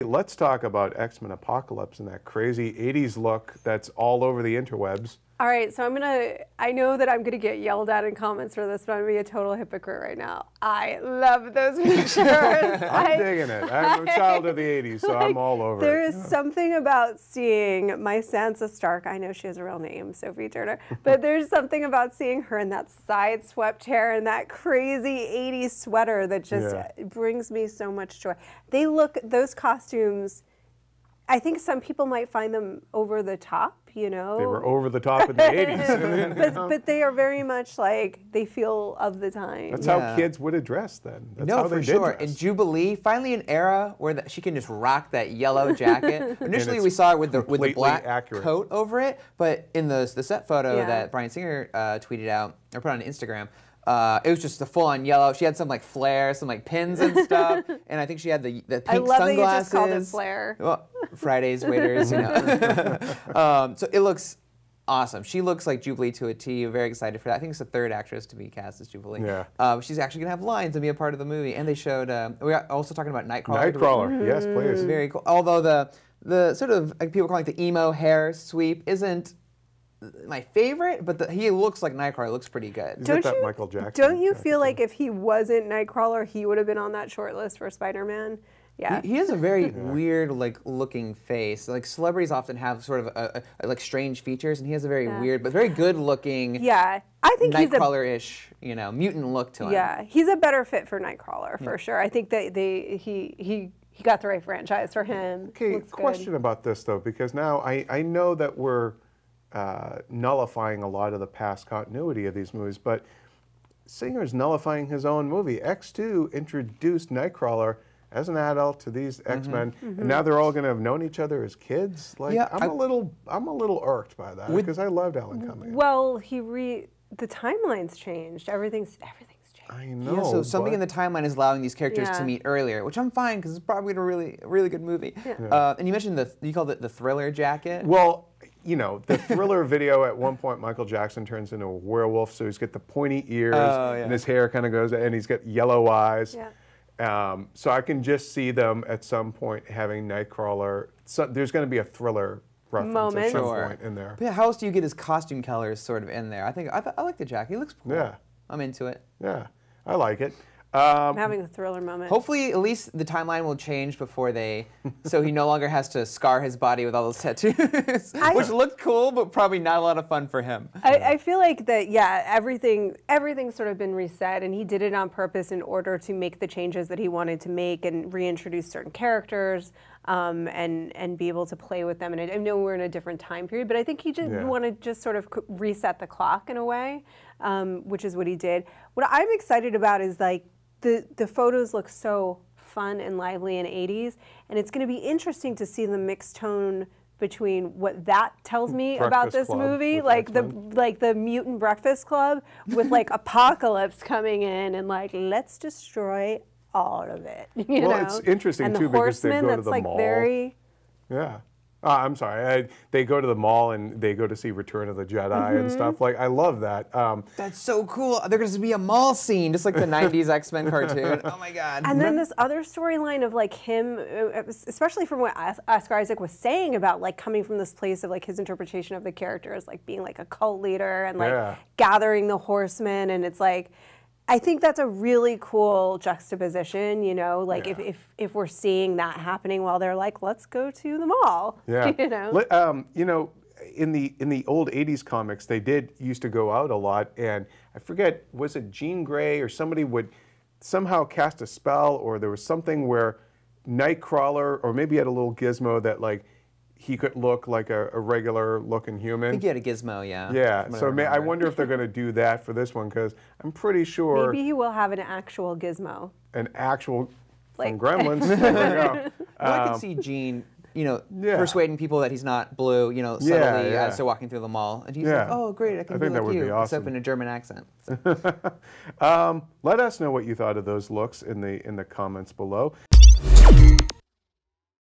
let's talk about X-Men Apocalypse and that crazy 80s look that's all over the interwebs. All right, so I know that I'm gonna get yelled at in comments for this, but I'm gonna be a total hypocrite right now. I love those pictures. I'm digging it. I'm a child of the 80s, so I'm all over There it. is something about seeing my Sansa Stark, I know she has a real name, Sophie Turner, but there's something about seeing her in that side-swept hair and that crazy 80s sweater that just brings me so much joy. Those costumes, I think some people might find them over the top, you know. They were over the top in the 80s. but they are very much like, they feel of the time. That's how kids would have dressed then. That's how they for did sure. dress. In Jubilee, finally an era where she can just rock that yellow jacket. Initially we saw it with the black coat over it, but in the set photo that Bryan Singer tweeted out, or put on Instagram, it was just the full-on yellow. She had some like flair, some like pins and stuff, and I think she had the pink sunglasses. I love that you just called it flair. Well, Fridays waiters, you know. So it looks awesome. She looks like Jubilee to a T. Very excited for that. I think it's the third actress to be cast as Jubilee. Yeah. She's actually gonna have lines and be a part of the movie. And they showed. We are also talking about Nightcrawler. Nightcrawler, yes, please. Very cool. Although the sort of like people calling it the emo hair sweep isn't my favorite, but he looks like Nightcrawler. Looks pretty good. Don't you, Michael Jackson? Don't you feel like if he wasn't Nightcrawler, he would have been on that short list for Spider-Man? Yeah. He has a very weird, like, looking face. Like celebrities often have sort of a like strange features, and he has a very weird but very good-looking. Yeah, I think Nightcrawler-ish, you know, mutant look to him. Yeah, he's a better fit for Nightcrawler for sure. I think that he got the right franchise for him. Okay, question about this though, because now I know that we're nullifying a lot of the past continuity of these movies, but Singer's nullifying his own movie. X2 introduced Nightcrawler as an adult to these X-Men, and now they're all going to have known each other as kids. Like, I'm a little irked by that because I loved Alan Cumming. Well, the timeline's changed. Everything's changed. I know. Yeah, so something in the timeline is allowing these characters to meet earlier, which I'm fine because it's probably a really good movie. Yeah. And you mentioned you called it the thriller jacket. Well, you know, the Thriller video, at one point Michael Jackson turns into a werewolf, so he's got the pointy ears and his hair kind of goes, and he's got yellow eyes. Yeah. So I can just see them at some point having Nightcrawler. So there's going to be a Thriller reference at some point in there. But yeah, how else do you get his costume colors sort of in there? I like the jacket. He looks cool. Yeah. I'm into it. Yeah, I like it. I'm having a Thriller moment. Hopefully, at least the timeline will change before so he no longer has to scar his body with all those tattoos, which looked cool, but probably not a lot of fun for him. I feel like that, everything's sort of been reset, and he did it on purpose in order to make the changes that he wanted to make and reintroduce certain characters, and be able to play with them. And I know we're in a different time period, but I think he just wanted to just sort of reset the clock in a way, which is what he did. What I'm excited about is like, the photos look so fun and lively in 80s, and it's going to be interesting to see the mixed tone between what that tells me about this movie, like the mutant Breakfast Club with like Apocalypse coming in and like, let's destroy all of it. You know? It's interesting too because they go to the mall. I'm sorry. They go to the mall and they go to see Return of the Jedi and stuff. Like, I love that. That's so cool. There's going to be a mall scene, just like the 90s X-Men cartoon. Oh my God. And then this other storyline of like him, especially from what Oscar Isaac was saying about like coming from this place of like his interpretation of the characters, like being like a cult leader and like gathering the horsemen. And it's like, I think that's a really cool juxtaposition, you know, like if we're seeing that happening while they're like, let's go to the mall. Yeah. You know? In the old 80s comics, they used to go out a lot, and I forget, was it Jean Grey or somebody would somehow cast a spell, or there was something where Nightcrawler, or maybe he had a little gizmo that like he could look like a regular looking human. I think he had a gizmo, yeah. Yeah, so I wonder if they're going to do that for this one, because I'm pretty sure... Maybe he will have an actual gizmo. An actual... From Gremlins. There we go. Well, I could see Gene, you know, persuading people that he's not blue, you know, subtly as they're walking through the mall. And he's like, oh, great, I can be like you, except in a German accent. So. Let us know what you thought of those looks in the comments below.